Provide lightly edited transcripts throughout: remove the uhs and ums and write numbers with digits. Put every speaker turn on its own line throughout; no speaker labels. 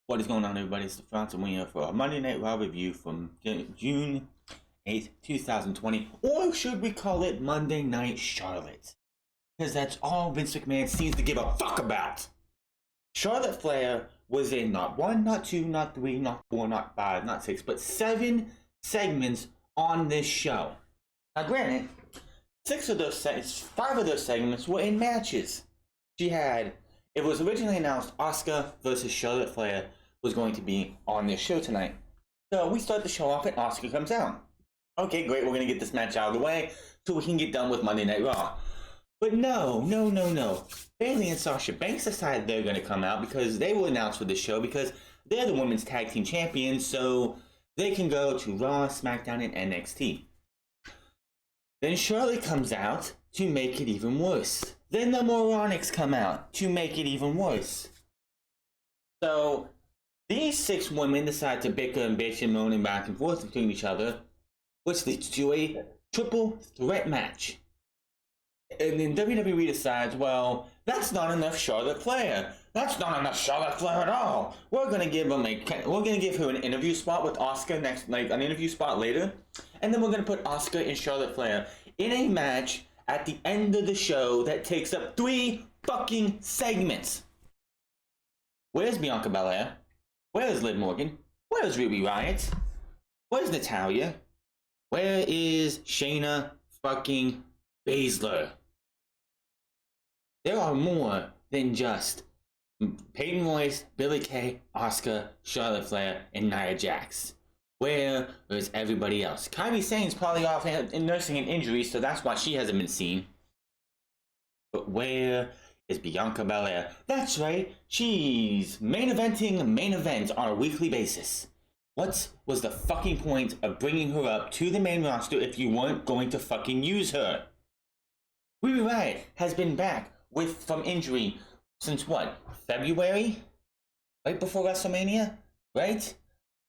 What is going on, everybody? It's the Francis Winner for a Monday Night Raw review from June 8th, 2020. Or should we call it Monday Night Charlotte? Because that's all Vince McMahon seems to give a fuck about. Charlotte Flair was in not 1, not 2, not 3, not 4, not 5, not 6, but 7 segments on this show. Now granted, 5 of those segments were in matches. It was originally announced Asuka versus Charlotte Flair was going to be on this show tonight. So we start the show off and Asuka comes out. Okay, great, we're going to get this match out of the way so we can get done with Monday Night Raw. But no. Bayley and Sasha Banks decided they're going to come out because they were announced for this show because they're the women's tag team champions, so they can go to Raw, SmackDown, and NXT. Then Charlotte comes out to make it even worse. Then the Moronics come out to make it even worse. So these 6 women decide to bicker and bitch and moan and back and forth between each other, which leads to a triple threat match. And then WWE decides, well, that's not enough Charlotte Flair. That's not enough Charlotte Flair at all. We're gonna give her an interview spot with Asuka next, like an interview spot later, and then we're gonna put Asuka and Charlotte Flair in a match at the end of the show that takes up 3 fucking segments. Where's Bianca Belair? Where's Liv Morgan? Where's Ruby Riott? Where's Natalya? Where is Shayna fucking Baszlier? There are more than just Peyton Royce, Billie Kay, Asuka, Charlotte Flair, and Nia Jax. Where is everybody else? Kairi Sane's probably off nursing an injury, so that's why she hasn't been seen. But where is Bianca Belair? That's right, she's main eventing main events on a weekly basis. What was the fucking point of bringing her up to the main roster if you weren't going to fucking use her? Ruby Riott has been back from injury since what? February? Right before WrestleMania? Right?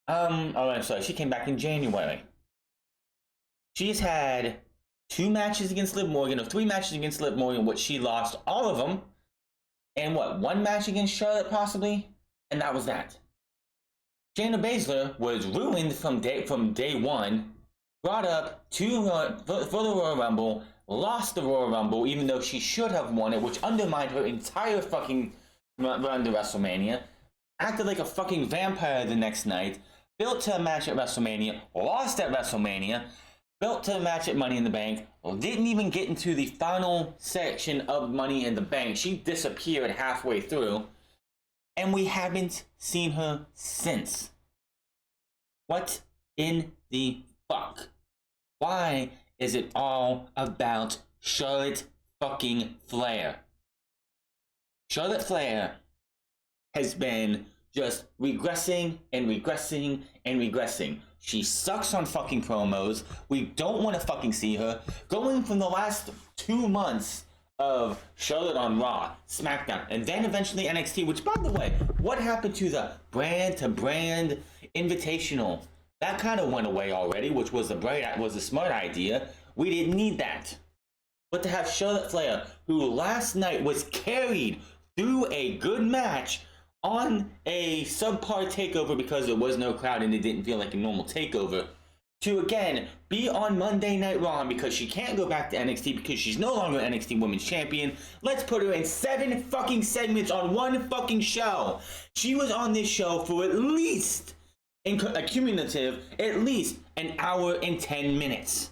I'm sorry, she came back in January. She's had 2 matches against Liv Morgan, or 3 matches against Liv Morgan, which she lost all of them. And what, 1 match against Charlotte possibly? And that was that. Shayna Baszlier was ruined from day 1, brought up for the Royal Rumble, lost the Royal Rumble even though she should have won it, which undermined her entire fucking run to WrestleMania, acted like a fucking vampire the next night, built to a match at WrestleMania, lost at WrestleMania, built to a match at Money in the Bank, didn't even get into the final section of Money in the Bank. She disappeared halfway through, and we haven't seen her since. What in the fuck? Why is it all about Charlotte fucking Flair? Charlotte Flair has been just regressing and regressing and regressing. She sucks on fucking promos. We don't want to fucking see her. Going from the last 2 months of Charlotte on Raw, SmackDown, and then eventually NXT, which, by the way, what happened to the brand-to-brand invitational? That kind of went away already, which was a smart idea. We didn't need that. But to have Charlotte Flair, who last night was carried through a good match on a subpar takeover because there was no crowd and it didn't feel like a normal takeover, to again be on Monday Night Raw because she can't go back to NXT because she's no longer NXT Women's Champion. Let's put her in 7 fucking segments on 1 fucking show. She was on this show for at least, a cumulative, at least an hour and 10 minutes.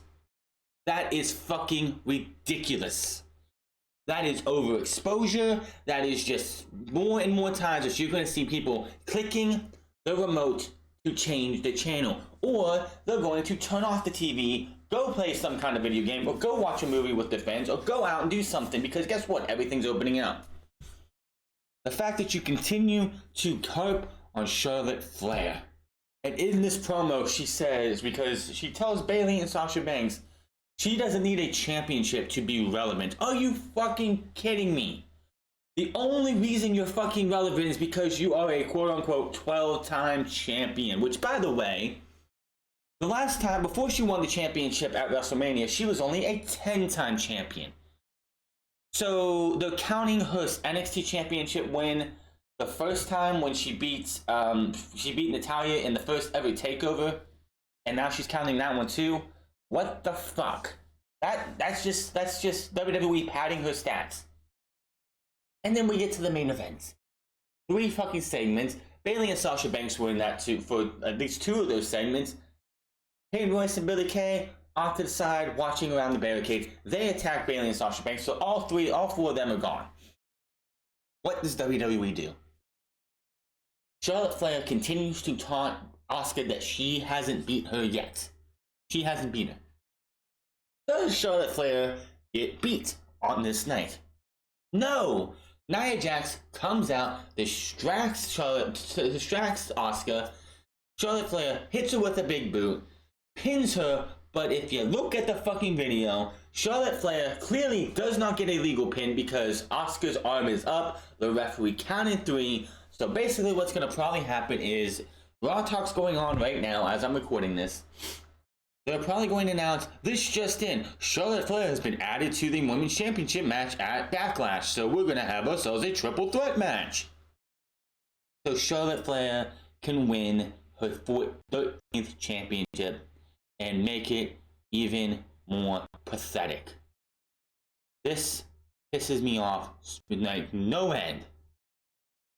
That is fucking ridiculous. That is overexposure. That is just more and more times that you're going to see people clicking the remote to change the channel. Or they're going to turn off the TV, go play some kind of video game, or go watch a movie with their friends, or go out and do something, because guess what? Everything's opening up. The fact that you continue to harp on Charlotte Flair. And in this promo, she says, because she tells Bayley and Sasha Banks, she doesn't need a championship to be relevant. Are you fucking kidding me? The only reason you're fucking relevant is because you are a quote-unquote 12-time champion. Which, by the way, the last time, before she won the championship at WrestleMania, she was only a 10-time champion. So they're counting her NXT championship win the first time when she beat Natalya in the first ever takeover, and now she's counting that one too. What the fuck? That's just WWE padding her stats. And then we get to the main event. 3 fucking segments. Bayley and Sasha Banks were in that too for at least 2 of those segments. Peyton Royce and Billie Kay off to the side, watching around the barricade. They attack Bayley and Sasha Banks, so all 4 of them are gone. What does WWE do? Charlotte Flair continues to taunt Asuka that she hasn't beat her yet. She hasn't beat her. Does Charlotte Flair get beat on this night? No! Nia Jax comes out, distracts Asuka. Charlotte Flair hits her with a big boot, pins her, but if you look at the fucking video, Charlotte Flair clearly does not get a legal pin because Asuka's arm is up, the referee counted 3, so basically what's going to probably happen is, Raw Talk's going on right now as I'm recording this. They're probably going to announce, this just in, Charlotte Flair has been added to the Women's Championship match at Backlash, so we're going to have ourselves a triple threat match. So Charlotte Flair can win her 13th championship and make it even more pathetic. This pisses me off like no end.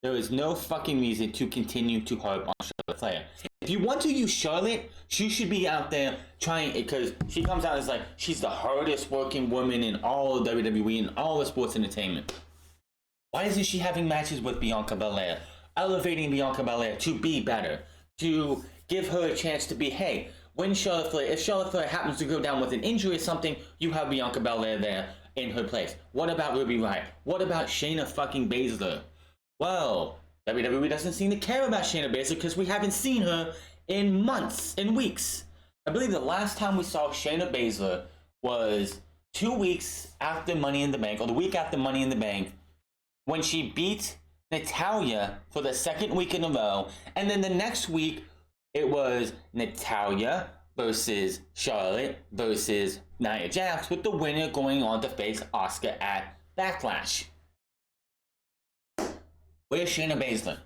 There is no fucking reason to continue to harp on Charlotte Flair. If you want to use Charlotte, she should be out there trying, because she comes out as like, she's the hardest working woman in all of WWE and all of sports entertainment. Why isn't she having matches with Bianca Belair? Elevating Bianca Belair to be better. To give her a chance to be, hey, when if Charlotte Flair happens to go down with an injury or something, you have Bianca Belair there in her place. What about Ruby Riott? What about Shayna fucking Baszlier? Well, WWE doesn't seem to care about Shayna Baszlier because we haven't seen her in months and weeks. I believe the last time we saw Shayna Baszlier was 2 weeks after Money in the Bank, or the week after Money in the Bank, when she beat Natalya for the 2nd week in a row, and then the next week it was Natalya versus Charlotte versus Nia Jax, with the winner going on to face Asuka at Backlash. Where's Shayna Baszlier?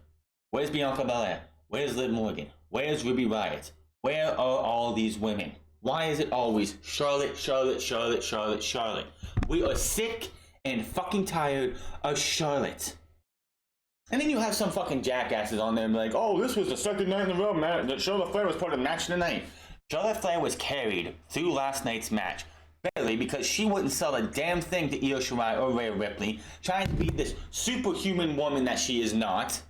Where's Bianca Belair? Where's Liv Morgan? Where's Ruby Riott? Where are all these women? Why is it always Charlotte, Charlotte, Charlotte, Charlotte, Charlotte? We are sick and fucking tired of Charlotte. And then you have some fucking jackasses on there and be like, oh, this was the 2nd night in a row, man, that Charlotte Flair was part of the match of the night. Charlotte Flair was carried through last night's match. Barely, because she wouldn't sell a damn thing to Io Shirai or Rhea Ripley, trying to be this superhuman woman that she is not.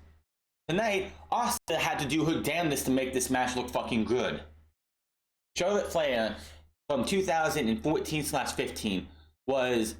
Tonight, Asuka had to do her damnedest to make this match look fucking good. Charlotte Flair from 2014/15 was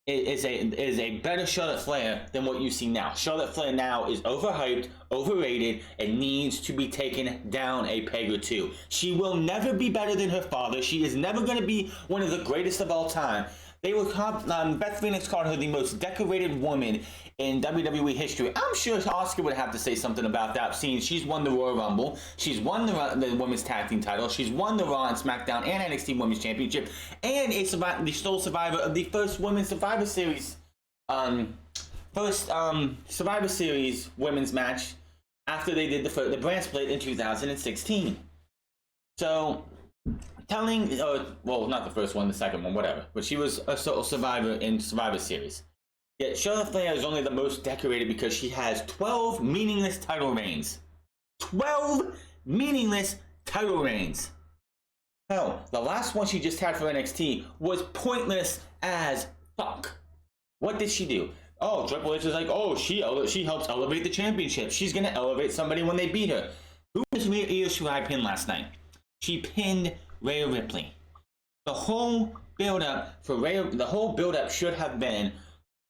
is a better Charlotte Flair than what you see now. Charlotte Flair now is overhyped, overrated, and needs to be taken down a peg or 2. She will never be better than her father. She is never going to be one of the greatest of all time. Beth Phoenix called her the most decorated woman in WWE history. I'm sure Asuka would have to say something about that, seeing she's won the Royal Rumble, she's won the Women's Tag Team title, she's won the Raw and SmackDown and NXT Women's Championship, and the sole survivor of the first Women's Survivor Series, Survivor Series women's match after they did the brand split in 2016. So, well, not the first one, the second one, whatever. But she was a survivor in Survivor Series. Yet Charlotte Flair is only the most decorated because she has 12 meaningless title reigns. 12 meaningless title reigns. Hell, the last one she just had for NXT was pointless as fuck. What did she do? Oh, Triple H is like, oh, she helps elevate the championship. She's gonna elevate somebody when they beat her. Who was Io Shirai pinned last night? She pinned Rhea Ripley. The whole build-up should have been,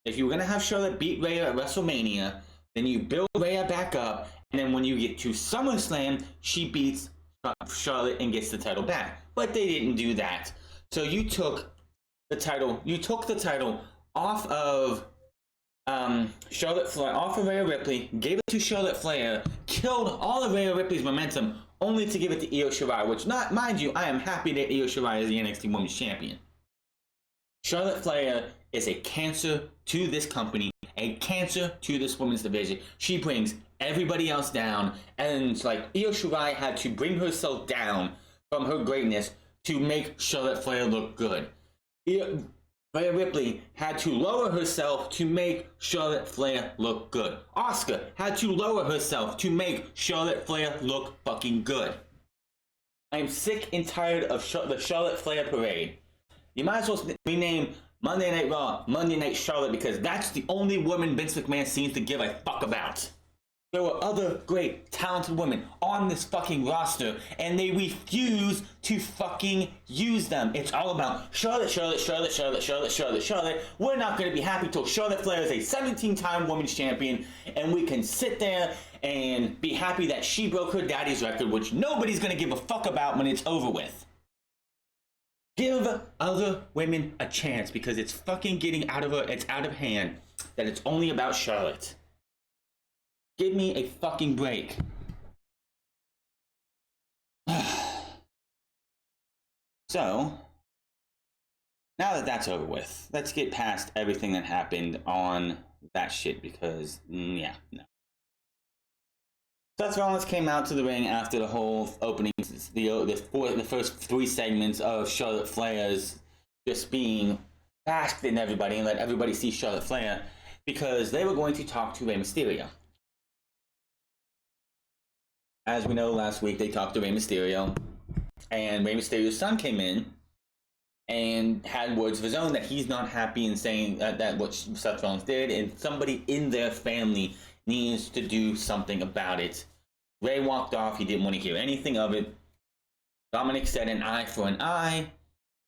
if you were gonna have Charlotte beat Rhea at WrestleMania, then you build Rhea back up, and then when you get to SummerSlam, she beats Charlotte and gets the title back. But they didn't do that. So you took the title off of Charlotte Flair, off of Rhea Ripley, gave it to Charlotte Flair, killed all of Rhea Ripley's momentum, only to give it to Io Shirai, which, mind you, I am happy that Io Shirai is the NXT Women's Champion. Charlotte Flair is a cancer to this company, a cancer to this women's division. She brings everybody else down, and like Io Shirai had to bring herself down from her greatness to make Charlotte Flair look good. Rhea Ripley had to lower herself to make Charlotte Flair look good. Asuka had to lower herself to make Charlotte Flair look fucking good. I'm sick and tired of the Charlotte Flair parade. You might as well rename Monday Night Raw Monday Night Charlotte, because that's the only woman Vince McMahon seems to give a fuck about. There were other great, talented women on this fucking roster, and they refuse to fucking use them. It's all about Charlotte, Charlotte, Charlotte, Charlotte, Charlotte, Charlotte, Charlotte. We're not going to be happy till Charlotte Flair is a 17-time women's champion, and we can sit there and be happy that she broke her daddy's record, which nobody's going to give a fuck about when it's over with. Give other women a chance, because it's fucking getting out of hand that it's only about Charlotte. Give me a fucking break. So, now that that's over with, let's get past everything that happened on that shit, because, yeah, no. Seth Rollins came out to the ring after the whole opening, the first 3 segments of Charlotte Flair's just being basked in everybody and let everybody see Charlotte Flair, because they were going to talk to Rey Mysterio. As we know, last week they talked to Rey Mysterio, and Rey Mysterio's son came in and had words of his own that he's not happy in saying that what Seth Rollins did, and somebody in their family needs to do something about it. Rey walked off. He didn't want to hear anything of it. Dominic said an eye for an eye.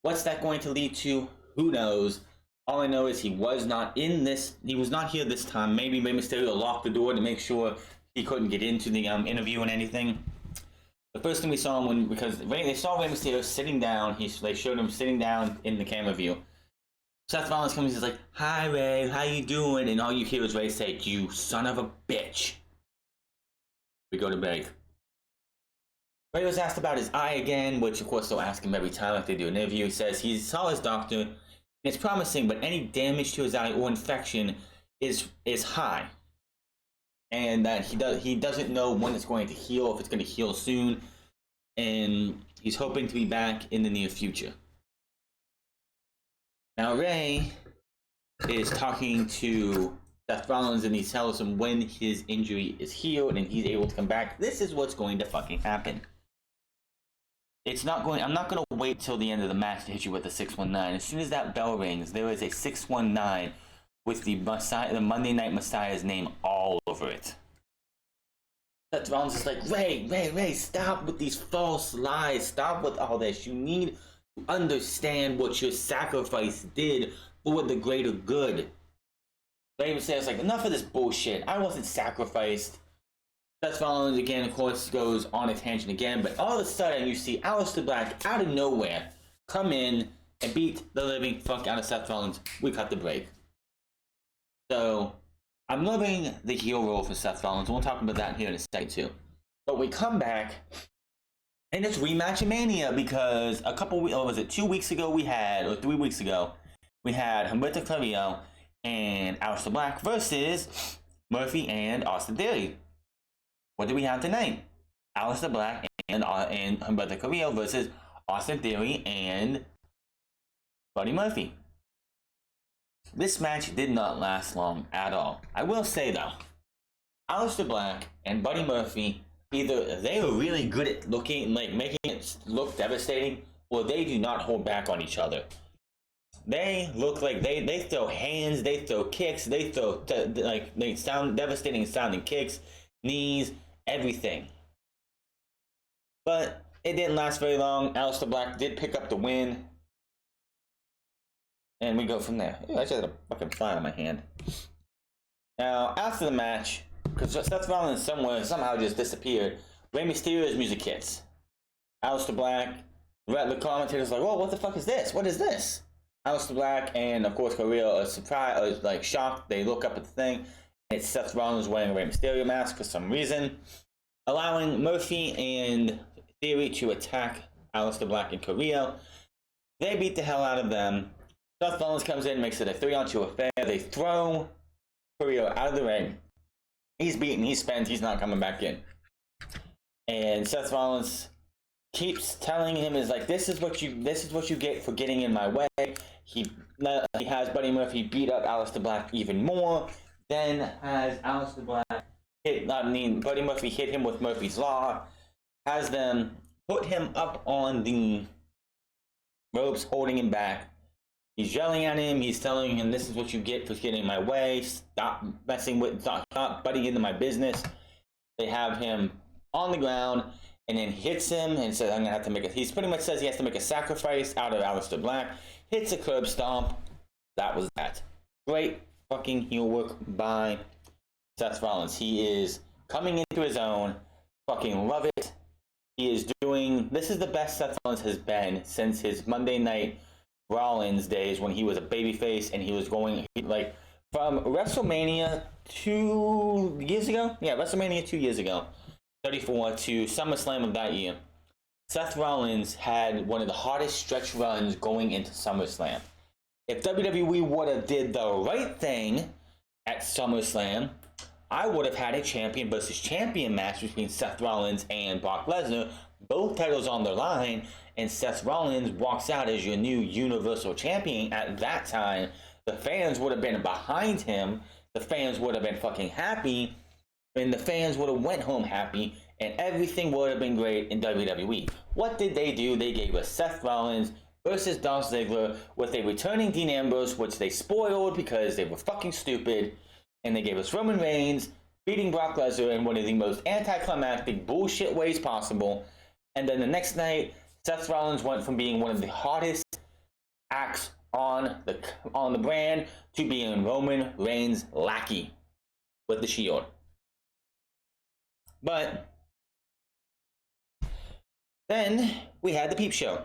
What's that going to lead to? Who knows? All I know is he was not here this time. Maybe Rey Mysterio locked the door to make sure he couldn't get into the interview and anything. The first thing we saw him because they saw Rey Mysterio sitting down. They showed him sitting down in the camera view. Seth Rollins comes and he's like, "Hi Rey, how you doing?" And all you hear is Rey say, "You son of a bitch." We go to break. Rey was asked about his eye again, which of course they'll ask him every time if they do an interview. He says he saw his doctor, and it's promising, but any damage to his eye or infection is high. And that he doesn't know when it's going to heal, if it's going to heal soon, and he's hoping to be back in the near future. Now Rey is talking to Seth Rollins, and he tells him when his injury is healed and he's able to come back, this is what's going to fucking happen. I'm not going to wait till the end of the match to hit you with the 619. As soon as that bell rings, there is a 619 with the Monday Night Messiah's name all over it. Seth Rollins is like, Rey, stop with these false lies. Stop with all this. You need to understand what your sacrifice did for the greater good. Rey says, like, enough of this bullshit. I wasn't sacrificed. Seth Rollins, again, of course, goes on a tangent again, but all of a sudden you see Aleister Black out of nowhere come in and beat the living fuck out of Seth Rollins. We cut the break. So, I'm loving the heel role for Seth Rollins. We'll talk about that here in a second too. But we come back, and it's rematch of Mania, because 2 weeks ago we had, or 3 weeks ago, we had Humberto Carrillo and Aleister Black versus Murphy and Austin Theory. What do we have tonight? Aleister Black and Humberto Carrillo versus Austin Theory and Buddy Murphy. This match did not last long at all. I will say though, Aleister Black and Buddy Murphy, either they are really good at making it look devastating, or they do not hold back on each other. They look like they throw hands, they throw kicks, they throw they sound devastating sounding kicks, knees, everything. But it didn't last very long. Aleister Black did pick up the win. And we go from there. Ew, I just had a fucking fly on my hand. Now, after the match, because Seth Rollins somehow just disappeared, Rey Mysterio's music hits. Aleister Black, the commentator's like, "Whoa, what the fuck is this? What is this?" Aleister Black and, of course, Carrillo are surprised, shocked. They look up at the thing, and it's Seth Rollins wearing a Rey Mysterio mask for some reason, allowing Murphy and Theory to attack Aleister Black and Carrillo. They beat the hell out of them. Seth Rollins comes in, makes it a 3-on-2 affair. They throw Riott out of the ring. He's beaten, he's spent, he's not coming back in. And Seth Rollins keeps telling him, is like, this is what you get for getting in my way. He has Buddy Murphy beat up Aleister Black even more. Then has Aleister Black Buddy Murphy hit him with Murphy's Law. Has them put him up on the ropes, holding him back. He's yelling at him. He's telling him, this is what you get for getting in my way. Stop messing with, stop butting into my business. They have him on the ground, and then hits him and says, I'm gonna have to make he pretty much says he has to make a sacrifice out of Aleister Black. Hits a curb stomp. That was that. Great fucking heel work by Seth Rollins. He is coming into his own. Fucking love it. He is doing, this is the best Seth Rollins has been since his Monday Night Rollins days when he was a babyface and he was going, like, from WrestleMania 2 years ago? Yeah, WrestleMania 2 years ago. 34 to SummerSlam of that year. Seth Rollins had one of the hardest stretch runs going into SummerSlam. If WWE would have did the right thing at SummerSlam, I would have had a champion versus champion match between Seth Rollins and Brock Lesnar, both titles on the line, and Seth Rollins walks out as your new Universal Champion. At that time, the fans would have been behind him, the fans would have been fucking happy, and the fans would have went home happy, and everything would have been great in WWE. What did they do? They gave us Seth Rollins versus Dolph Ziggler with a returning Dean Ambrose, which they spoiled because they were fucking stupid. And they gave us Roman Reigns beating Brock Lesnar in one of the most anticlimactic bullshit ways possible. And then the next night, Seth Rollins went from being one of the hottest acts on the brand to being Roman Reigns' lackey with the Shield. But then we had the Peep Show.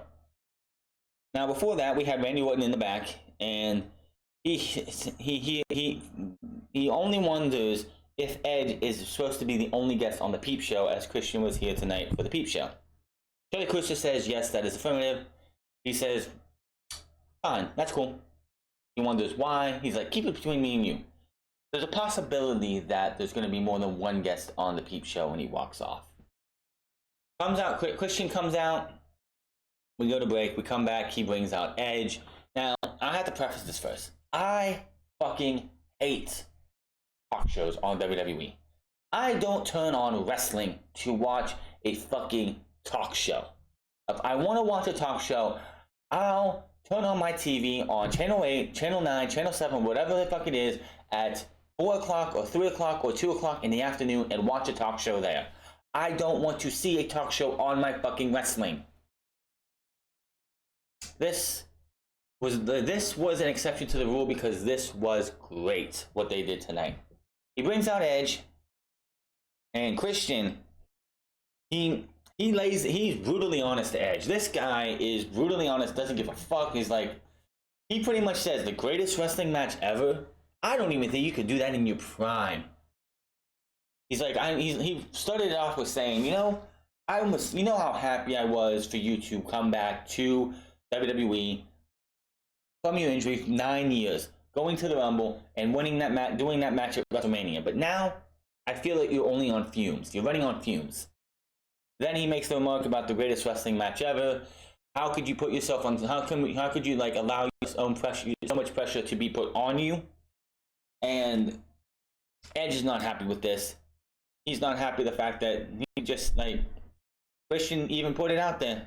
Now before that, we had Randy Orton in the back, and he only wonders if Edge is supposed to be the only guest on the Peep Show, as Christian was here tonight for the Peep Show. Charlie Cruiser says yes, that is affirmative. He says, fine, that's cool. He wonders why. He's like, keep it between me and you. There's a possibility that there's going to be more than one guest on the Peep Show when he walks off. Comes out, Christian comes out. We go to break. We come back. He brings out Edge. Now, I have to preface this first. I fucking hate talk shows on WWE. I don't turn on wrestling to watch a fucking talk show. If I want to watch a talk show, I'll turn on my TV on Channel 8, Channel 9, Channel 7, whatever the fuck it is, at 4 o'clock or 3 o'clock or 2 o'clock in the afternoon and watch a talk show there. I don't want to see a talk show on my fucking wrestling. This was an exception to the rule because this was great what they did tonight. He brings out Edge and Christian. He's brutally honest to Edge. This guy is brutally honest, doesn't give a fuck. He's like, he pretty much says the greatest wrestling match ever. I don't even think you could do that in your prime. He's like, he started it off with saying, you know how happy I was for you to come back to WWE from your injury, 9 years, going to the Rumble and winning that match, doing that match at WrestleMania. But now I feel like you're only on fumes. You're running on fumes. Then he makes the remark about the greatest wrestling match ever. How could you put yourself on? How could you like allow your own pressure, so much pressure to be put on you? And Edge is not happy with this. He's not happy with the fact that he just like Christian even put it out there.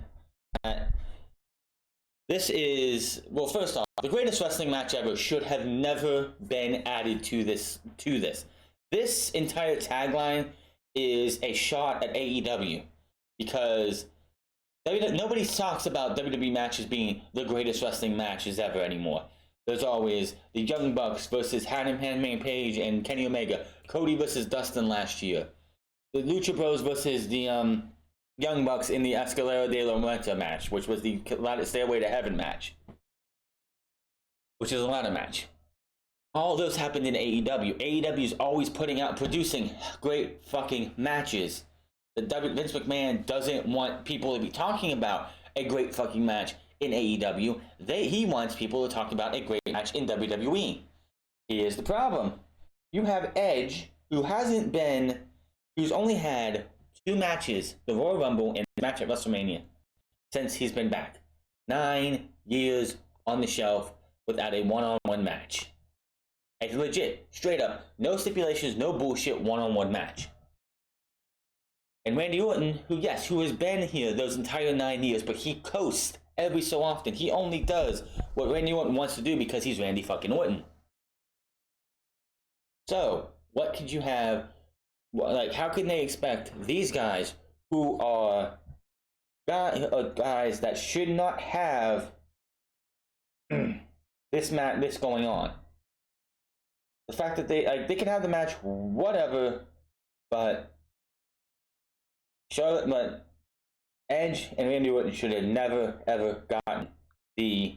This is, well, first off, the greatest wrestling match ever should have never been added to this. This entire tagline is a shot at AEW because nobody talks about WWE matches being the greatest wrestling matches ever anymore. There's always the Young Bucks versus Hangman Page and Kenny Omega, Cody versus Dustin last year, the Lucha Bros versus the Young Bucks in the Escalera de la Muerte match, which was the Stairway to Heaven match, which is a ladder match. All those happened in AEW. AEW is always producing great fucking matches. Vince McMahon doesn't want people to be talking about a great fucking match. in AEW. He wants people to talk about a great match in WWE. Here's the problem. You have Edge, who's only had 2 matches, the Royal Rumble and the match at WrestleMania, since he's been back. 9 years on the shelf without a one-on-one match. A legit, straight up, no stipulations, no bullshit one-on-one match. And Randy Orton, who has been here those entire 9 years, but he coasts every so often. He only does what Randy Orton wants to do because he's Randy fucking Orton. So, what could you have? Like, how can they expect these guys who are guys that should not have this going on? The fact that they can have the match, whatever, but Edge and Randy Orton should have never ever gotten the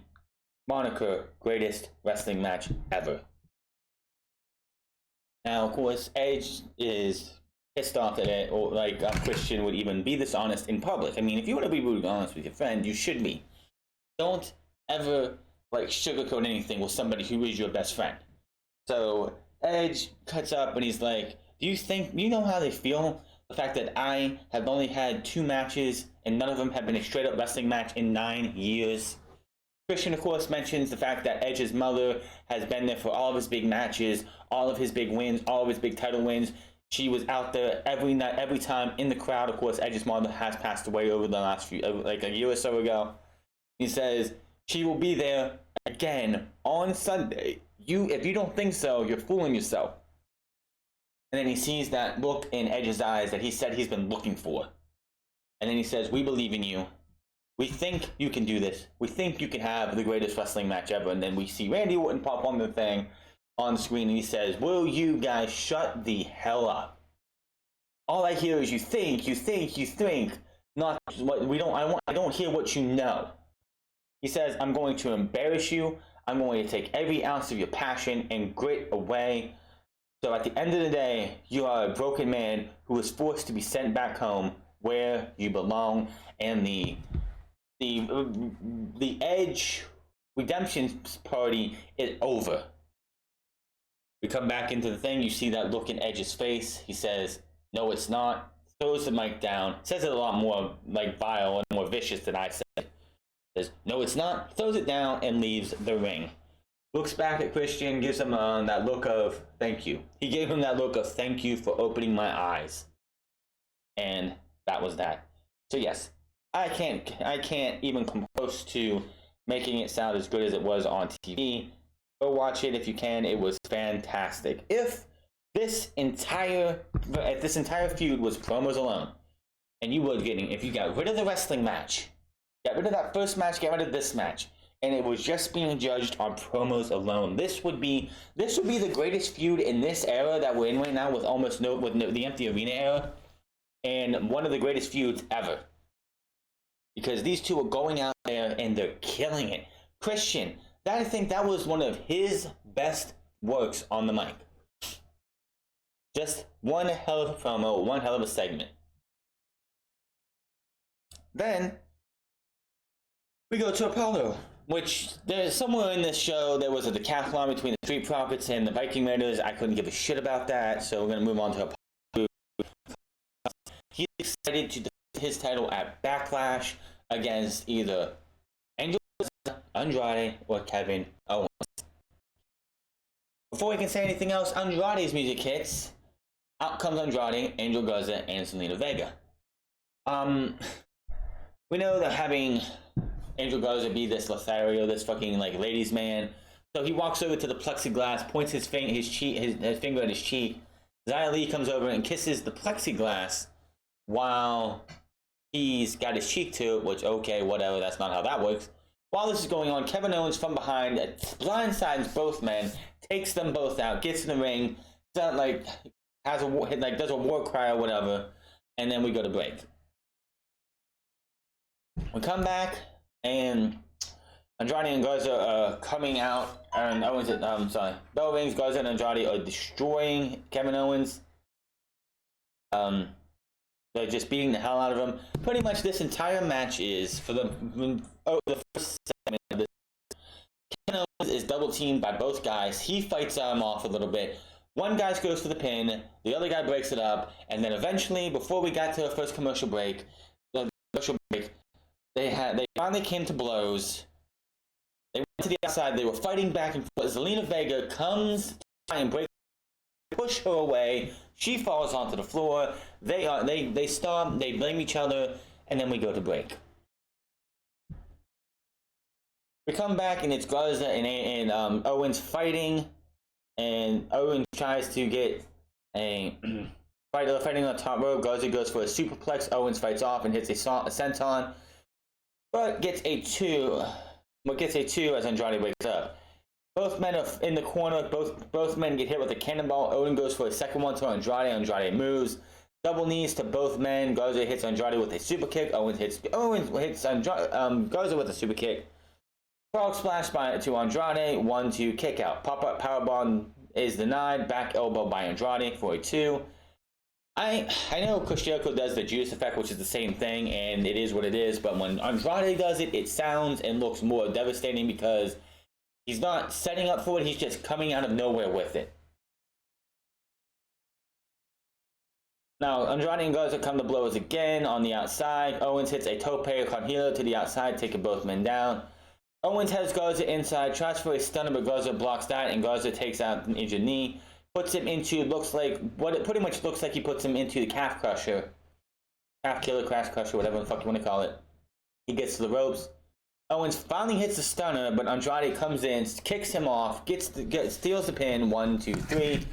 moniker greatest wrestling match ever. Now, of course, Edge is pissed off at it, or like a Christian would even be this honest in public. I mean, if you want to be brutally honest with your friend, you should be. Don't ever sugarcoat anything with somebody who is your best friend. So Edge cuts up and he's like, do you know how they feel? The fact that I have only had 2 matches and none of them have been a straight up wrestling match in 9 years. Christian, of course, mentions the fact that Edge's mother has been there for all of his big matches, all of his big wins, all of his big title wins. She was out there every night, every time in the crowd. Of course, Edge's mother has passed away over the last a year or so ago. He says she will be there again on Sunday. If you don't think so, you're fooling yourself. And then he sees that look in Edge's eyes that he said he's been looking for. And then he says, we believe in you. We think you can do this. We think you can have the greatest wrestling match ever. And then we see Randy Orton pop on the thing on the screen and he says, will you guys shut the hell up? All I hear is you think, not what I don't hear what you know. He says, I'm going to embarrass you. I'm going to take every ounce of your passion and grit away. So at the end of the day, you are a broken man who was forced to be sent back home where you belong. And the Edge redemption party is over. We come back into the thing. You see that look in Edge's face. He says, no, it's not. Throws the mic down. Says it a lot more vile and more vicious than I said. Says, no, it's not. Throws it down and leaves the ring. Looks back at Christian, gives him that look of thank you. He gave him that look of thank you for opening my eyes. And that was that. So yes, I can't even come close to making it sound as good as it was on TV. Go watch it if you can. It was fantastic. If this entire feud was promos alone, and if you got rid of the wrestling match, got rid of that first match, got rid of this match, and it was just being judged on promos alone, this would be the greatest feud in this era that we're in right now, with the empty arena era, and one of the greatest feuds ever. Because these two are going out there and they're killing it. Christian, I think that was one of his best works on the mic. Just one hell of a promo, one hell of a segment. Then we go to Apollo, which there's somewhere in this show there was a decathlon between the Street Profits and the Viking Raiders. I couldn't give a shit about that, so we're gonna move on to Apollo. He's excited to defend his title at Backlash against either Angel, Andrade, or Kevin Owens. Before we can say anything else, Andrade's music hits. Out comes Andrade, Angel Garza, and Selena Vega. We know that having Angel Garza be this Lothario, this fucking ladies man. So he walks over to the plexiglass, points his finger at his cheek. Xia Li comes over and kisses the plexiglass while he's got his cheek to it, which, okay, whatever, that's not how that works. While this is going on, Kevin Owens from behind blindsides both men, takes them both out, gets in the ring, does a war cry or whatever, and then we go to break. We come back, and Andrade and Garza are coming out, and Bell Rings, Garza, and Andrade are destroying Kevin Owens. They're They're just beating the hell out of him. Pretty much this entire match is, for the first segment of this, Ken Owens is double teamed by both guys. He fights him off a little bit. One guy goes for the pin, the other guy breaks it up, and then eventually, before we got to the first commercial break, they finally came to blows. They went to the outside. They were fighting back and forth. Zelina Vega comes to try and push her away. She falls onto the floor. They stomp. They blame each other, and then we go to break. We come back and it's Garza and Owens fighting, and Owens tries to get a fighting on the top rope. Garza goes for a superplex. Owens fights off and hits a senton, but gets a two. Gets a two as Andrade wakes up. Both men are in the corner. Both men get hit with a cannonball. Owen goes for a second one to Andrade. Andrade moves. Double knees to both men. Garza hits Andrade with a super kick. Owens hits Garza with a super kick. Frog splash to Andrade. 1-2 kick out. Pop-up powerbomb is denied. Back elbow by Andrade for a 2. I know Chris Jericho does the Judas effect, which is the same thing, and it is what it is, but when Andrade does it, it sounds and looks more devastating because he's not setting up for it, he's just coming out of nowhere with it. Now, Andrade and Garza come to blows again on the outside. Owens hits a tope con hilo to the outside, taking both men down. Owens has Garza inside, tries for a stunner, but Garza blocks that, and Garza takes out an injured knee. Puts him into, looks like, what it pretty much looks like he puts him into the calf crusher. Calf killer, crash crusher, whatever the fuck you want to call it. He gets to the ropes. Owens finally hits the stunner, but Andrade comes in, kicks him off, steals the pin, 1, 2, 3.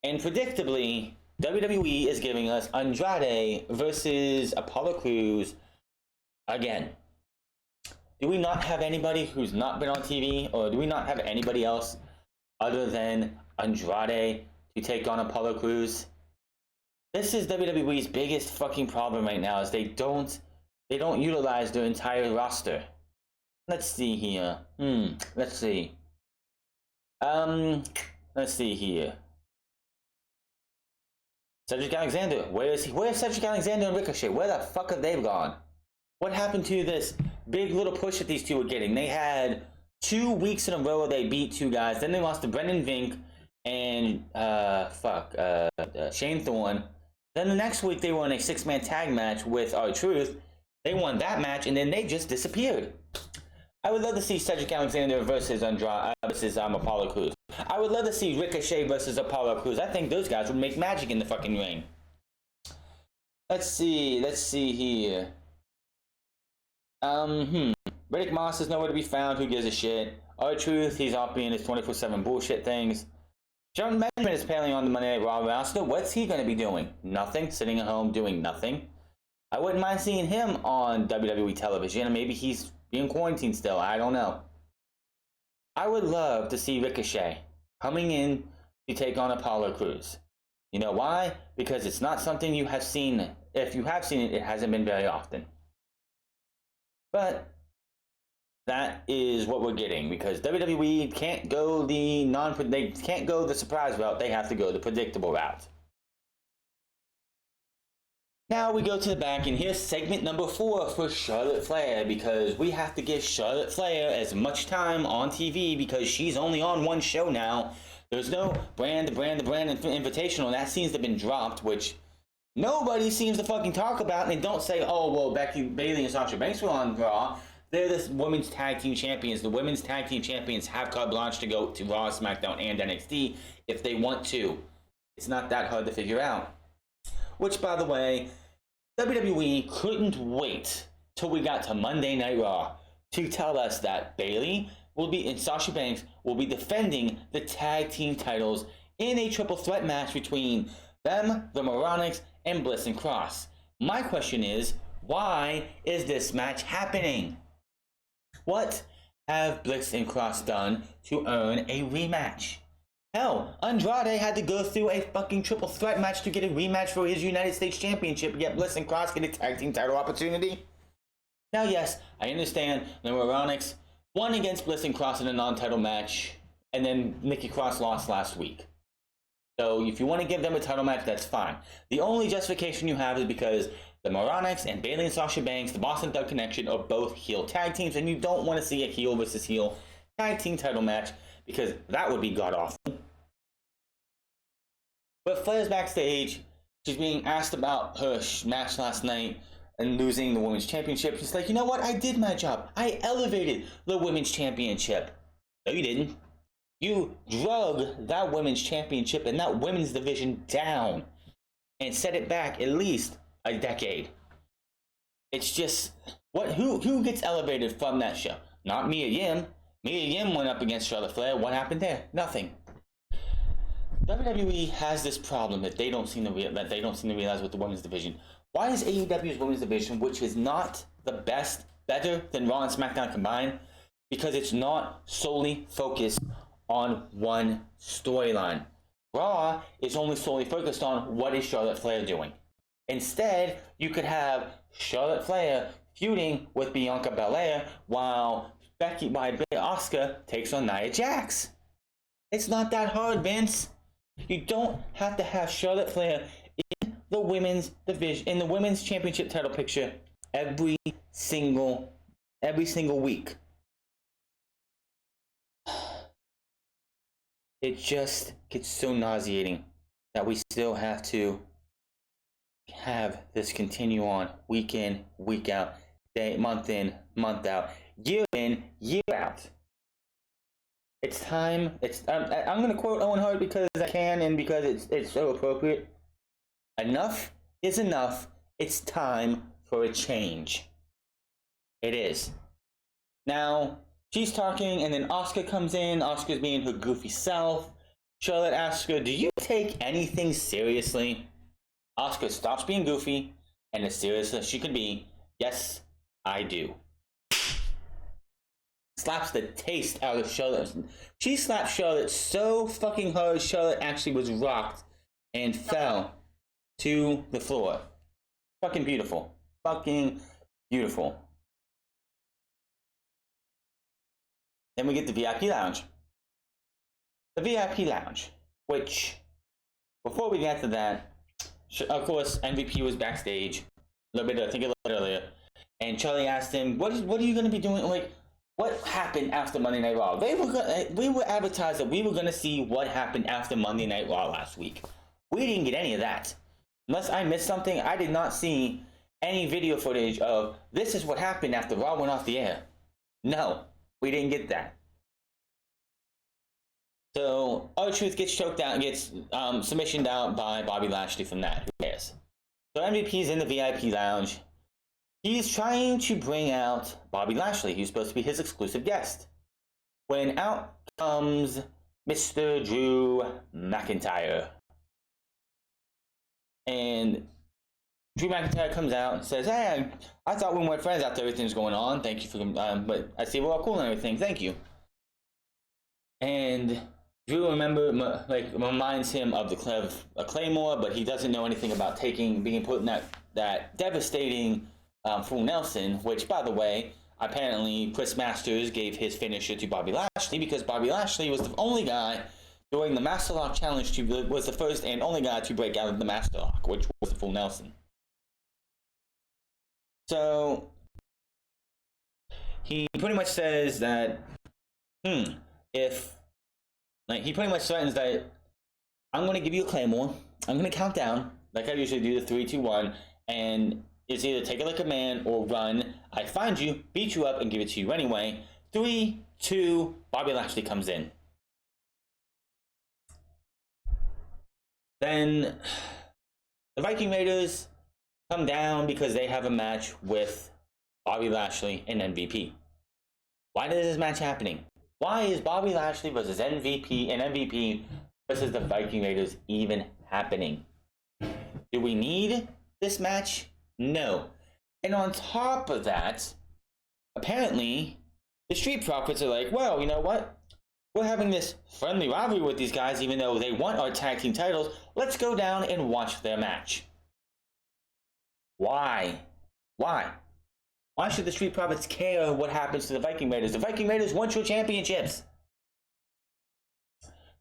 And predictably, WWE is giving us Andrade versus Apollo Crews again. Do we not have anybody who's not been on TV, or do we not have anybody else other than Andrade to take on Apollo Crews? This is WWE's biggest fucking problem right now, is they don't utilize their entire roster. Let's see here. Let's see. Let's see here. Cedric Alexander. Where is he? Where's Cedric Alexander and Ricochet? Where the fuck have they gone? What happened to this big little push that these two were getting? They had 2 weeks in a row where they beat 2 guys. Then they lost to Brendan Vink and Shane Thorne. Then the next week they won a 6-man tag match with R-Truth. They won that match and then they just disappeared. I would love to see Cedric Alexander versus Apollo Crews. I would love to see Ricochet versus Apollo Crews. I think those guys would make magic in the fucking ring. Let's see here. Riddick Moss is nowhere to be found. Who gives a shit? R-Truth, he's off being his 24/7 bullshit things. John Benjamin is apparently on the Monday Night Raw roster. What's he going to be doing? Nothing. Sitting at home doing nothing. I wouldn't mind seeing him on WWE television. Maybe he's being quarantined still. I don't know. I would love to see Ricochet coming in to take on Apollo Crews. You know why? Because it's not something you have seen. If you have seen it, it hasn't been very often. But that is what we're getting, because WWE can't go the surprise route. They have to go the predictable route. Now we go to the back, and here's segment number 4 for Charlotte Flair, because we have to give Charlotte Flair as much time on TV because she's only on one show now. There's no brand invitational. That seems to have been dropped, which nobody seems to fucking talk about. And they don't say, oh, well, Becky Bailey and Sasha Banks were on Raw. They're the women's tag team champions. The women's tag team champions have carte blanche to go to Raw, SmackDown, and NXT if they want to. It's not that hard to figure out. Which, by the way, WWE couldn't wait till we got to Monday Night Raw to tell us that Bayley and Sasha Banks will be defending the tag team titles in a triple threat match between them, the Moronics, and Bliss and Cross. My question is, why is this match happening? What have Bliss and Cross done to earn a rematch? Hell, Andrade had to go through a fucking triple threat match to get a rematch for his United States Championship, yet Bliss and Cross get a tag team title opportunity. Now, yes, I understand the Moronics won against Bliss and Cross in a non-title match, and then Nikki Cross lost last week. So if you want to give them a title match, that's fine. The only justification you have is because the Moronics and Bayley and Sasha Banks, the Boston Thug Connection, are both heel tag teams, and you don't want to see a heel versus heel tag team title match because that would be god-awful. But Flair's backstage. She's being asked about her match last night and losing the Women's Championship. She's like, you know what? I did my job. I elevated the Women's Championship. No, you didn't. You drug that Women's Championship and that Women's division down and set it back at least a decade. It's just, who gets elevated from that show? Not Mia Yim. Mia Yim went up against Charlotte Flair. What happened there? Nothing. WWE has this problem that they don't seem to realize with the women's division. Why is AEW's women's division, which is not the best, better than Raw and SmackDown combined? Because it's not solely focused on one storyline. Raw is only solely focused on what is Charlotte Flair doing. Instead, you could have Charlotte Flair feuding with Bianca Belair while Asuka takes on Nia Jax. It's not that hard, Vince. You don't have to have Charlotte Flair in the women's division, in the women's championship title picture every single week. It just gets so nauseating that we still have to have this continue on week in, week out, month in, month out, year in, year out. It's time. I'm going to quote Owen Hart because I can and because it's so appropriate. Enough is enough. It's time for a change. It is. Now, she's talking and then Asuka comes in. Asuka's being her goofy self. Charlotte asks her, do you take anything seriously? Asuka stops being goofy and as serious as she could be. Yes, I do. Slaps the taste out of Charlotte. She slapped Charlotte so fucking hard, Charlotte actually was rocked and fell to the floor. Fucking beautiful. Fucking beautiful. Then we get the VIP Lounge. The VIP Lounge, which, before we get to that, of course, MVP was backstage. I think a little bit earlier. And Charlie asked him, what are you going to be doing? Like, what happened after Monday Night Raw? We were advertised that we were going to see what happened after Monday Night Raw last week. We didn't get any of that. Unless I missed something, I did not see any video footage of this is what happened after Raw went off the air. No, we didn't get that. So, R-Truth gets choked out and gets submissioned out by Bobby Lashley from that. Who cares? So MVP's in the VIP Lounge. He's trying to bring out Bobby Lashley. He's supposed to be his exclusive guest. When out comes Mr. Drew McIntyre. And Drew McIntyre comes out and says, hey, I thought we weren't friends after everything's going on. Thank you for, but I see we're all cool and everything. Thank you. And Drew, reminds him of the Claymore, but he doesn't know anything about being put in that devastating Full Nelson, which, by the way, apparently Chris Masters gave his finisher to Bobby Lashley because Bobby Lashley was the only guy during the Master Lock Challenge was the first and only guy to break out of the Master Lock, which was the Full Nelson. So he pretty much says that he pretty much threatens that I'm going to give you a Claymore, I'm going to count down like I usually do, the 3, 2, 1, and it's either take it like a man or run. I find you, beat you up, and give it to you anyway. 3, 2, Bobby Lashley comes in. Then the Viking Raiders come down because they have a match with Bobby Lashley and MVP. Why is this match happening? Why is Bobby Lashley versus MVP and MVP versus the Viking Raiders even happening? Do we need this match? No. And on top of that, apparently, the Street Profits are like, well, you know what? We're having this friendly rivalry with these guys, even though they want our tag team titles. Let's go down and watch their match. Why? Why? Why should the Street Profits care what happens to the Viking Raiders? The Viking Raiders want your championships.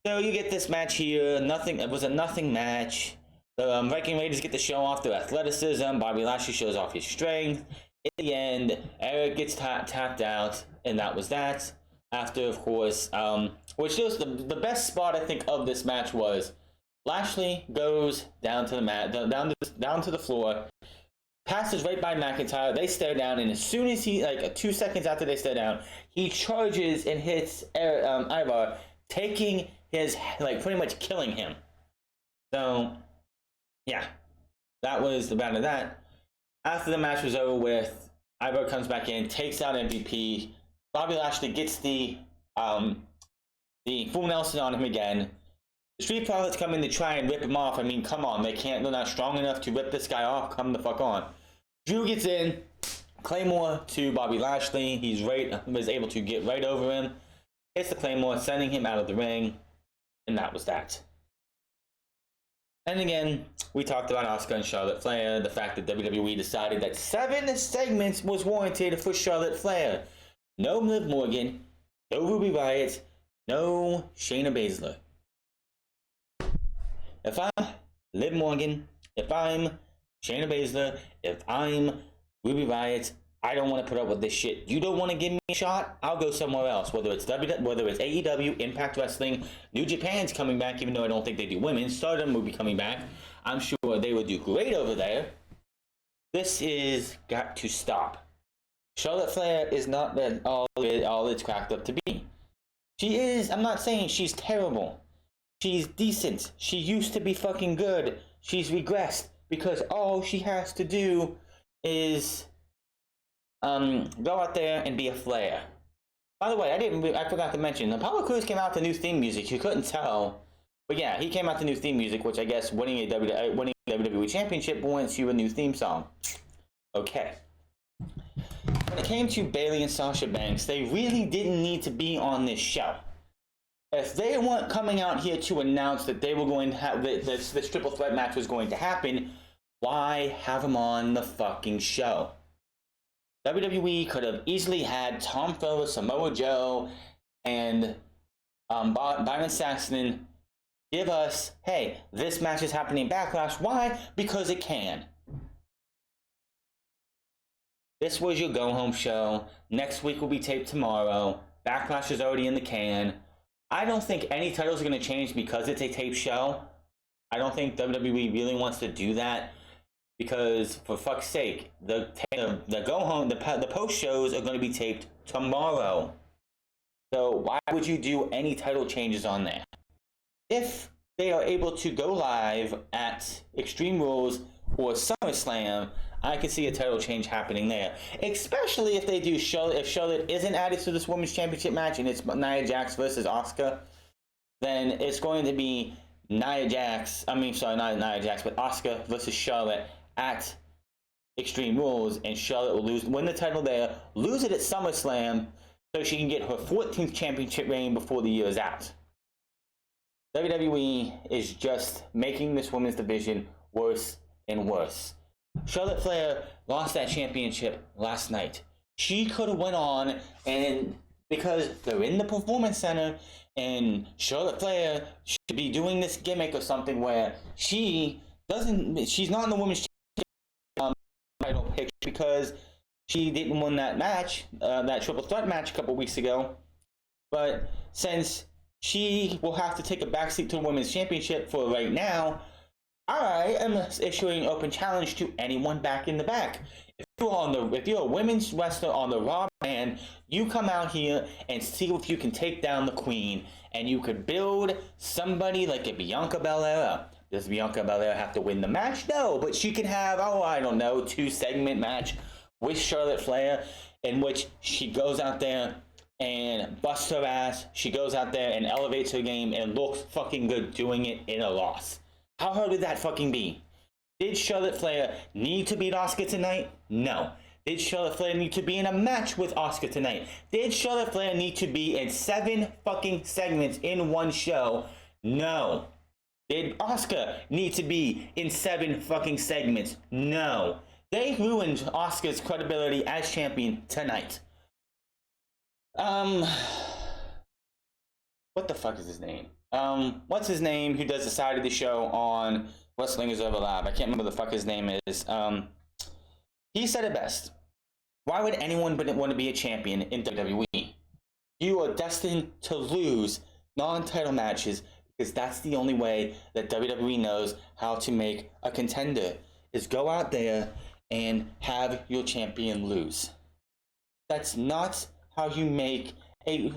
So you get this match here. Nothing. It was a nothing match. The Viking Raiders get to show off their athleticism. Bobby Lashley shows off his strength. In the end, Eric gets tapped out, and that was that. After, of course, which was the best spot I think of this match was Lashley goes down to the mat, down to the floor, passes right by McIntyre. They stare down, and as soon as he, like 2 seconds after they stare down, he charges and hits Ivar, taking his, like, pretty much killing him. So, yeah, that was the bad of that. After the match was over with, Ivar comes back in, takes out MVP. Bobby Lashley gets the full Nelson on him again. The Street Profits come in to try and rip him off. I mean, come on, they're not strong enough to rip this guy off. Come the fuck on. Drew gets in, Claymore to Bobby Lashley. He was able to get right over him. Hits the Claymore, sending him out of the ring, and that was that. And again, we talked about Asuka and Charlotte Flair, the fact that WWE decided that 7 segments was warranted for Charlotte Flair. No Liv Morgan, no Ruby Riott, no Shayna Baszlier. If I'm Liv Morgan, if I'm Shayna Baszlier, if I'm Ruby Riott, I don't want to put up with this shit. You don't want to give me a shot? I'll go somewhere else. Whether it's AEW, Impact Wrestling, New Japan's coming back, even though I don't think they do women. Stardom will be coming back. I'm sure they will do great over there. This is got to stop. Charlotte Flair is not all it's cracked up to be. She is. I'm not saying she's terrible. She's decent. She used to be fucking good. She's regressed because all she has to do is go out there and be a Flair. By the way, I forgot to mention, Apollo Crews came out to new theme music. You couldn't tell, but yeah, he came out to new theme music, which I guess winning a WWE Championship warrants you a new theme song. Okay. When it came to Bayley and Sasha Banks, they really didn't need to be on this show. If they weren't coming out here to announce that they were going to have this triple threat match was going to happen, why have them on the fucking show? WWE could have easily had Tom Fuller, Samoa Joe, and Byron Saxton give us, hey, this match is happening in Backlash. Why? Because it can. This was your go-home show. Next week will be taped tomorrow. Backlash is already in the can. I don't think any titles are going to change because it's a tape show. I don't think WWE really wants to do that because, for fuck's sake, the go-home, the post shows are going to be taped tomorrow. So why would you do any title changes on there? If they are able to go live at Extreme Rules or SummerSlam, I can see a title change happening there. Especially if they do if Charlotte isn't added to this Women's Championship match and it's Nia Jax versus Asuka, then it's going to be not Nia Jax, but Asuka versus Charlotte at Extreme Rules, and Charlotte will win the title there, lose it at SummerSlam, so she can get her 14th championship reign before the year is out. WWE is just making this women's division worse and worse. Charlotte Flair lost that championship last night. She could have went on, and because they're in the Performance Center, and Charlotte Flair should be doing this gimmick or something where she's not in the women's title picture because she didn't win that match, that triple threat match a couple weeks ago. But since she will have to take a backseat to the women's championship for right now, I am issuing an open challenge to anyone back in the back. If you're a women's wrestler on the Raw brand, you come out here and see if you can take down the Queen, and you could build somebody like a Bianca Belair. Does Bianca Belair have to win the match? No, but she can have, 2-segment match with Charlotte Flair in which she goes out there and busts her ass. She goes out there and elevates her game and looks fucking good doing it in a loss. How hard would that fucking be? Did Charlotte Flair need to beat Asuka tonight? No. Did Charlotte Flair need to be in a match with Asuka tonight? Did Charlotte Flair need to be in 7 fucking segments in one show? No. Did Asuka need to be in 7 fucking segments? No. They ruined Asuka's credibility as champion tonight. What the fuck is his name? what's his name, who does the side of the show on Wrestling is Over Live? I can't remember the fuck his name is. He said it best. Why would anyone want to be a champion in WWE? You are destined to lose non-title matches because that's the only way that WWE knows how to make a contender, is go out there and have your champion lose. That's not how you make a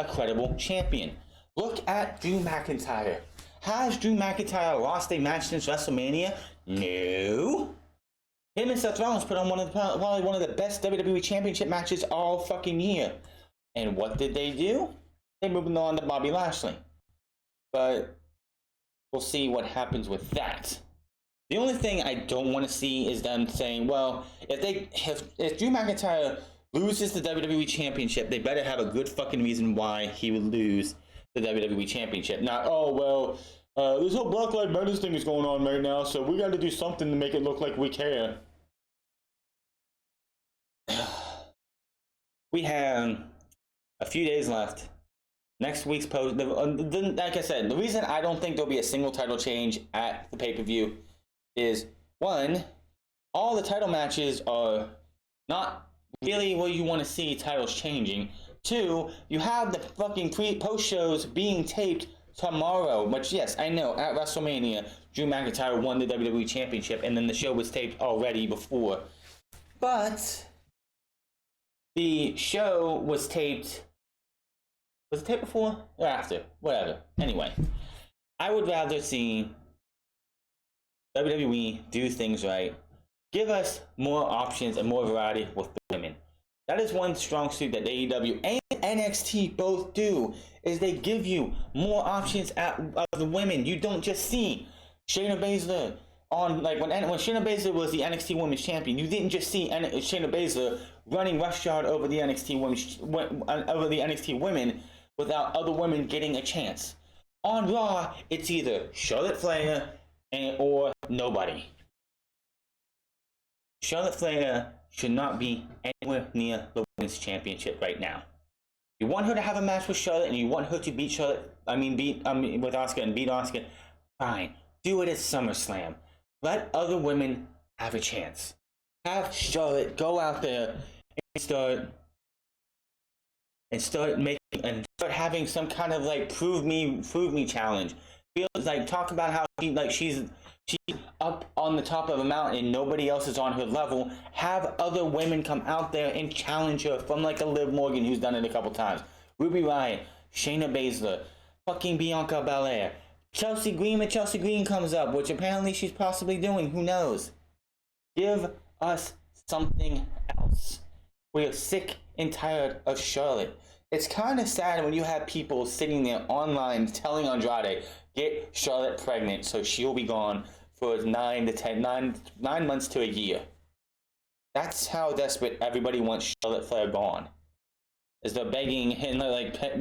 credible champion. Look at Drew McIntyre. Has Drew McIntyre lost a match since WrestleMania? No. Him and Seth Rollins put on probably one of the best WWE Championship matches all fucking year. And what did they do? They moved on to Bobby Lashley. But we'll see what happens with that. The only thing I don't want to see is them saying, well, if Drew McIntyre loses the WWE Championship, they better have a good fucking reason why he would lose the WWE Championship. Not, oh, well, this whole Black Lives Matter thing is going on right now, so we got to do something to make it look like we care. We have a few days left. Next week's post, like I said, the reason I don't think there'll be a single title change at the pay-per-view is, one, all the title matches are not really where you want to see titles changing. Two, you have the fucking post shows being taped tomorrow. But yes, I know, at WrestleMania, Drew McIntyre won the WWE Championship, and then the show was taped already before. But the show was taped... Was it taped before or after? Whatever. Anyway, I would rather see WWE do things right. Give us more options and more variety with the women. That is one strong suit that AEW and NXT both do, is they give you more options of the women. You don't just see Shayna Baszlier on, like, when Shayna Baszlier was the NXT Women's Champion, you didn't just see Shayna Baszlier running roughshod over the NXT women without other women getting a chance. On Raw, it's either Charlotte Flair or nobody. Charlotte Flair should not be anywhere near the Women's Championship right now. You want her to have a match with Charlotte, and you want her to beat Charlotte. Beat Asuka and beat Asuka. Fine, do it at SummerSlam. Let other women have a chance. Have Charlotte go out there and start having some kind of like prove me challenge. Feels like, talk about how she's up on the top of a mountain and nobody else is on her level. Have other women come out there and challenge her, from like a Liv Morgan, who's done it a couple times, Ruby Riott, Shayna Baszlier, fucking Bianca Belair, Chelsea Green. When Chelsea Green comes up, which apparently she's possibly doing, who knows? Give us something else. We are sick and tired of Charlotte. It's kind of sad when you have people sitting there online telling Andrade, get Charlotte pregnant so she'll be gone for 9 months to a year. That's how desperate everybody wants Charlotte Flair gone. Is they're begging and they're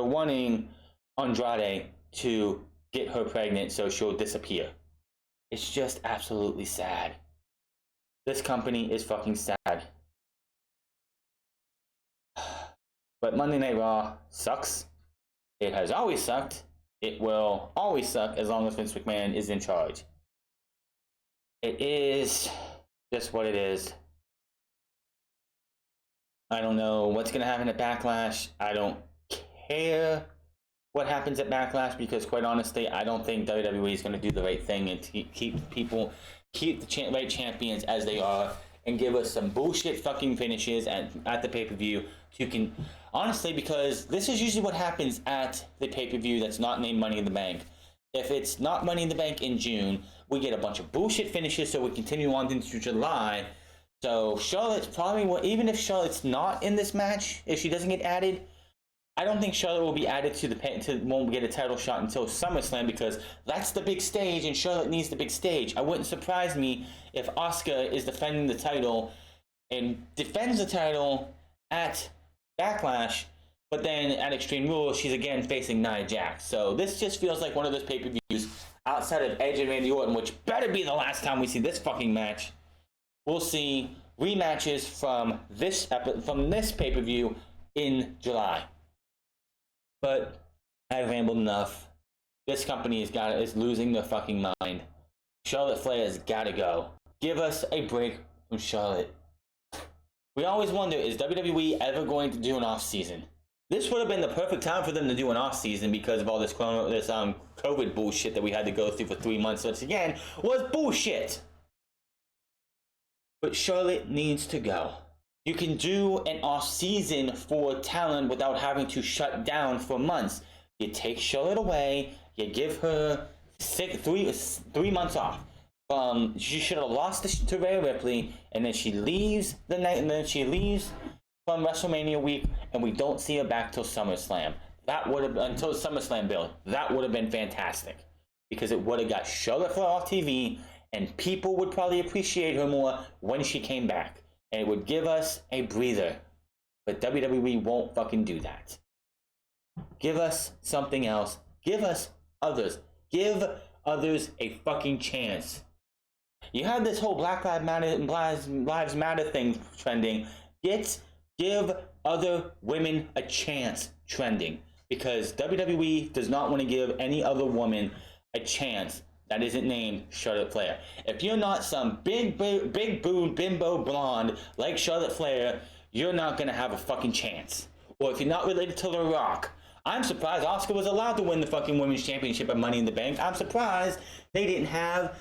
wanting Andrade to get her pregnant so she'll disappear. It's just absolutely sad. This company is fucking sad. But Monday Night Raw sucks. It has always sucked. It will always suck as long as Vince McMahon is in charge. It is just what it is. I don't know what's going to happen at Backlash. I don't care what happens at Backlash, because quite honestly, I don't think WWE is going to do the right thing and keep the right champions as they are, and give us some bullshit fucking finishes at the pay-per-view. Honestly, because this is usually what happens at the pay-per-view that's not named Money in the Bank. If it's not Money in the Bank in June, we get a bunch of bullshit finishes, so we continue on into July. So Charlotte's probably, even if Charlotte's not in this match, if she doesn't get added, I don't think Charlotte will be added won't get a title shot until SummerSlam, because that's the big stage and Charlotte needs the big stage. I wouldn't surprise me if Asuka is defending the title and defends the title at Backlash, but then at Extreme Rules, she's again facing Nia Jax. So this just feels like one of those pay-per-views outside of Edge and Randy Orton, which better be the last time we see this fucking match. We'll see rematches from this pay-per-view in July. But I've rambled enough. This company is losing their fucking mind. Charlotte Flair has got to go. Give us a break from Charlotte. We always wonder, is WWE ever going to do an off season? This would have been the perfect time for them to do an off season because of all this COVID bullshit that we had to go through for 3 months. Once again, was bullshit. But Charlotte needs to go. You can do an off season for talent without having to shut down for months. You take Charlotte away. You give her 3 months off. She should have lost to Rhea Ripley, and then she leaves the night, and then she leaves from WrestleMania week, and we don't see her back till SummerSlam. That would have until SummerSlam, Bill. That would have been fantastic because it would have got Charlotte Flair off TV, and people would probably appreciate her more when she came back, and it would give us a breather. But WWE won't fucking do that. Give us something else. Give us others. Give others a fucking chance. You had this whole Black Lives Matter thing trending. Give other women a chance trending. Because WWE does not want to give any other woman a chance that isn't named Charlotte Flair. If you're not some big boob bimbo blonde like Charlotte Flair, you're not going to have a fucking chance. Or if you're not related to The Rock, I'm surprised Asuka was allowed to win the fucking Women's Championship at Money in the Bank. I'm surprised they didn't have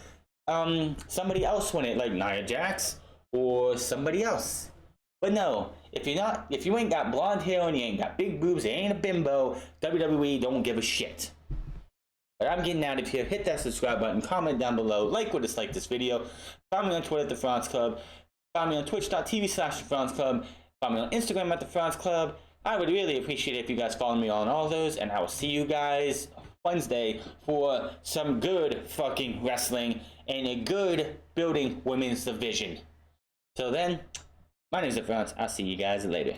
somebody else win it, like Nia Jax or somebody else. But no, if you ain't got blonde hair and you ain't got big boobs, you ain't a bimbo, WWE don't give a shit. But I'm getting out of here. Hit that subscribe button, comment down below, like or dislike this video. Follow me on Twitter at The France Club. Follow me on twitch.tv/The France Club. Follow me on Instagram at The France Club. I would really appreciate it if you guys follow me on all those, and I will see you guys Wednesday for some good fucking wrestling and a good building women's division. Till then, my name is The France. I'll see you guys later.